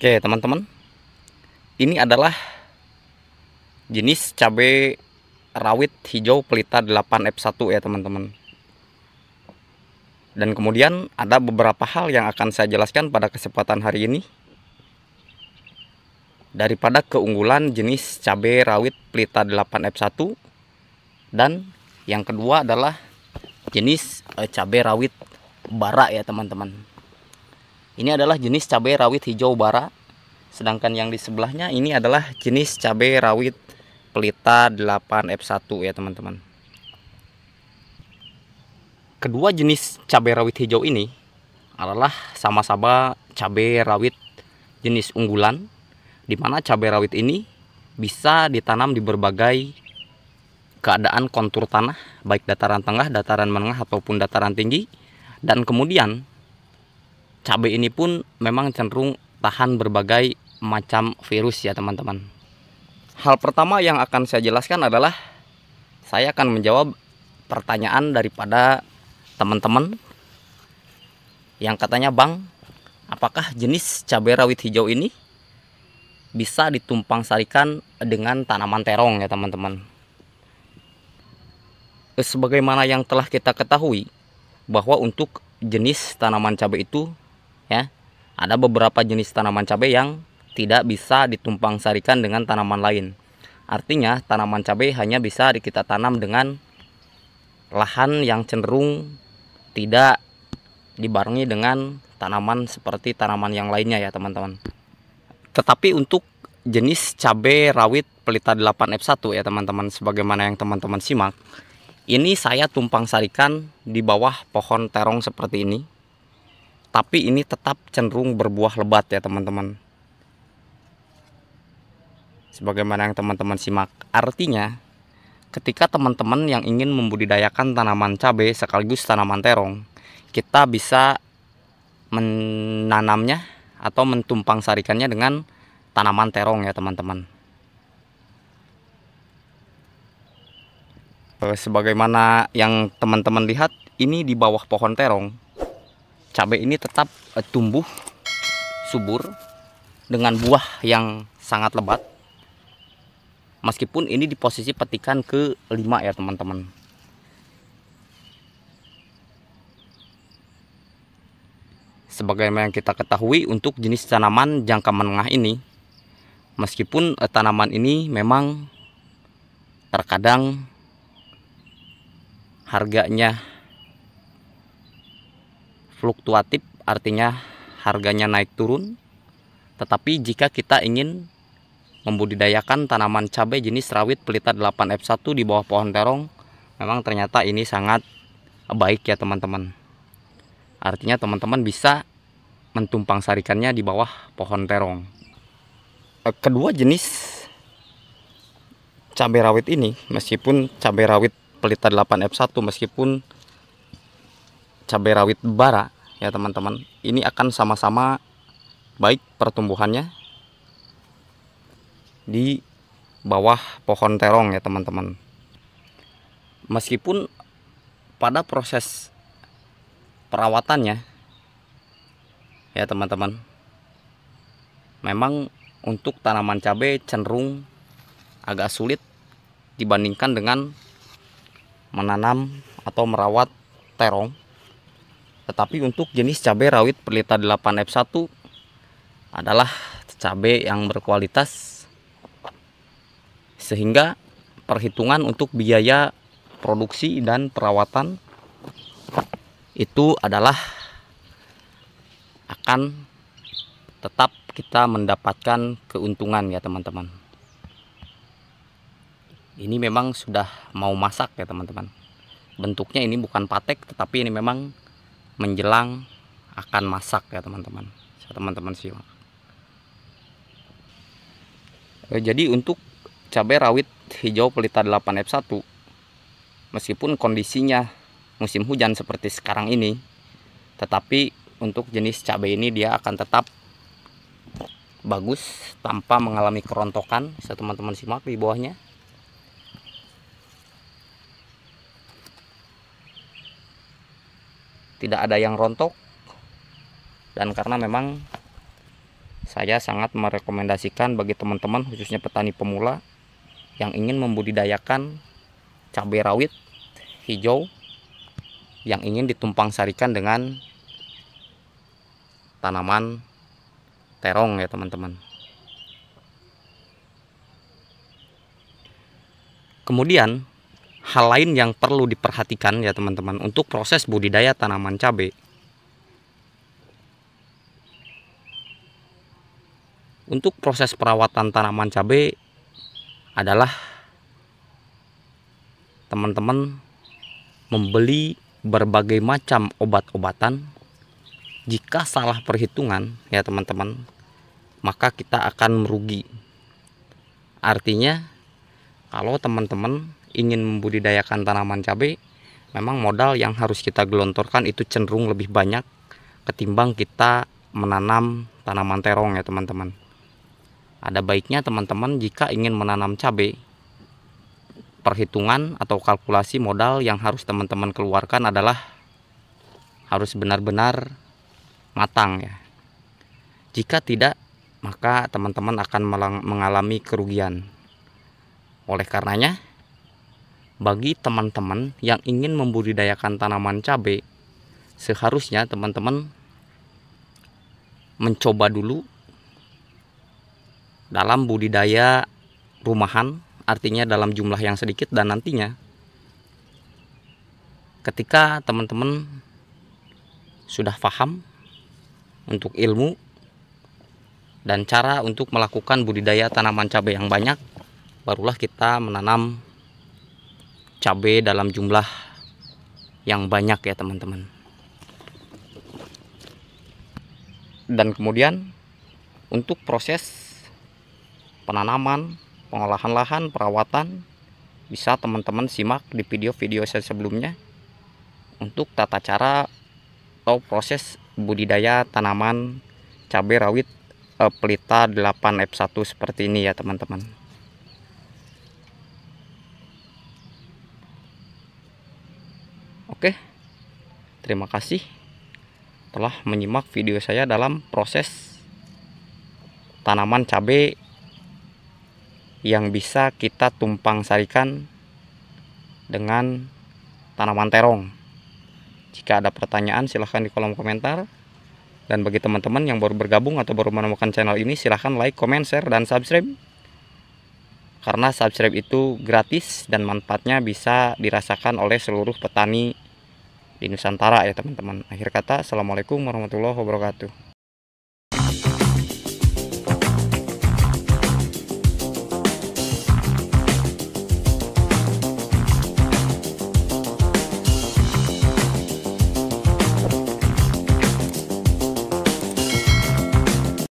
Oke teman-teman, ini adalah jenis cabai rawit hijau pelita 8F1 ya teman-teman. Dan kemudian ada beberapa hal yang akan saya jelaskan pada kesempatan hari ini daripada keunggulan jenis cabai rawit pelita 8F1. Dan yang kedua adalah jenis cabai rawit bara ya teman-teman. Ini adalah jenis cabai rawit hijau bara. Sedangkan yang di sebelahnya ini adalah jenis cabai rawit pelita 8F1 ya teman-teman. Kedua jenis cabai rawit hijau ini adalah sama-sama cabai rawit jenis unggulan, di mana cabai rawit ini bisa ditanam di berbagai keadaan kontur tanah, baik dataran tengah, dataran menengah ataupun dataran tinggi. Dan kemudian cabai ini pun memang cenderung tahan berbagai macam virus ya teman-teman. Hal pertama yang akan saya jelaskan adalah saya akan menjawab pertanyaan daripada teman-teman yang katanya, "Bang, apakah jenis cabai rawit hijau ini bisa ditumpang sarikan dengan tanaman terong ya teman-teman?" Sebagaimana yang telah kita ketahui bahwa untuk jenis tanaman cabai itu ya, ada beberapa jenis tanaman cabai yang tidak bisa ditumpang sarikan dengan tanaman lain. Artinya tanaman cabai hanya bisa kita tanam dengan lahan yang cenderung tidak dibarengi dengan tanaman seperti tanaman yang lainnya ya teman-teman. Tetapi untuk jenis cabai rawit pelita 8F1 ya teman-teman, sebagaimana yang teman-teman simak, ini saya tumpang sarikan di bawah pohon terong seperti ini. Tapi ini tetap cenderung berbuah lebat ya teman-teman, sebagaimana yang teman-teman simak. Artinya ketika teman-teman yang ingin membudidayakan tanaman cabai sekaligus tanaman terong, kita bisa menanamnya atau mentumpang sarikannya dengan tanaman terong ya teman-teman. Sebagaimana yang teman-teman lihat, ini di bawah pohon terong, cabai ini tetap tumbuh subur dengan buah yang sangat lebat, meskipun ini di posisi petikan ke-5 ya teman-teman. Sebagaimana yang kita ketahui, untuk jenis tanaman jangka menengah ini, meskipun tanaman ini memang terkadang harganya fluktuatif, artinya harganya naik turun, tetapi jika kita ingin membudidayakan tanaman cabai jenis rawit pelita 8F1 di bawah pohon terong, memang ternyata ini sangat baik ya teman-teman. Artinya teman-teman bisa mentumpang sarikannya di bawah pohon terong. Kedua jenis cabai rawit ini, meskipun cabai rawit pelita 8F1 meskipun cabai rawit bara ya teman-teman, ini akan sama-sama baik pertumbuhannya di bawah pohon terong ya teman-teman. Meskipun pada proses perawatannya ya teman-teman, memang untuk tanaman cabai cenderung agak sulit dibandingkan dengan menanam atau merawat terong. Tetapi untuk jenis cabai rawit pelita 8F1 adalah cabai yang berkualitas, sehingga perhitungan untuk biaya produksi dan perawatan itu adalah akan tetap kita mendapatkan keuntungan ya teman-teman. Ini memang sudah mau masak ya teman-teman. Bentuknya ini bukan patek, tetapi ini memang menjelang akan masak ya teman-teman. Teman-teman simak. Jadi untuk cabai rawit hijau pelita 8F1, meskipun kondisinya musim hujan seperti sekarang ini, tetapi untuk jenis cabai ini dia akan tetap bagus tanpa mengalami kerontokan. Bisa teman-teman simak di bawahnya. Tidak ada yang rontok, dan karena memang saya sangat merekomendasikan bagi teman-teman khususnya petani pemula yang ingin membudidayakan cabai rawit hijau yang ingin ditumpang sarikan dengan tanaman terong ya teman-teman. Kemudian hal lain yang perlu diperhatikan ya teman-teman untuk proses budidaya tanaman cabai. Untuk proses perawatan tanaman cabai adalah teman-teman membeli berbagai macam obat-obatan. Jika salah perhitungan ya teman-teman, maka kita akan merugi. Artinya kalau teman-teman ingin membudidayakan tanaman cabai, memang modal yang harus kita gelontorkan itu cenderung lebih banyak ketimbang kita menanam tanaman terong ya teman-teman. Ada baiknya teman-teman jika ingin menanam cabai, perhitungan atau kalkulasi modal yang harus teman-teman keluarkan adalah harus benar-benar matang ya. Jika tidak, maka teman-teman akan mengalami kerugian. Oleh karenanya, bagi teman-teman yang ingin membudidayakan tanaman cabai, seharusnya teman-teman mencoba dulu dalam budidaya rumahan, artinya dalam jumlah yang sedikit, dan nantinya ketika teman-teman sudah paham untuk ilmu dan cara untuk melakukan budidaya tanaman cabai yang banyak, barulah kita menanam cabai dalam jumlah yang banyak ya teman-teman. Dan kemudian untuk proses penanaman, pengolahan lahan, perawatan, bisa teman-teman simak di video-video saya sebelumnya untuk tata cara atau proses budidaya tanaman cabai rawit pelita 8F1 seperti ini ya teman-teman. Oke, terima kasih telah menyimak video saya dalam proses tanaman cabai yang bisa kita tumpang sarikan dengan tanaman terong. Jika ada pertanyaan silahkan di kolom komentar. Dan bagi teman-teman yang baru bergabung atau baru menemukan channel ini, silahkan like, comment, share, dan subscribe. Karena subscribe itu gratis dan manfaatnya bisa dirasakan oleh seluruh petani di Nusantara ya teman-teman. Akhir kata, assalamualaikum warahmatullahi wabarakatuh.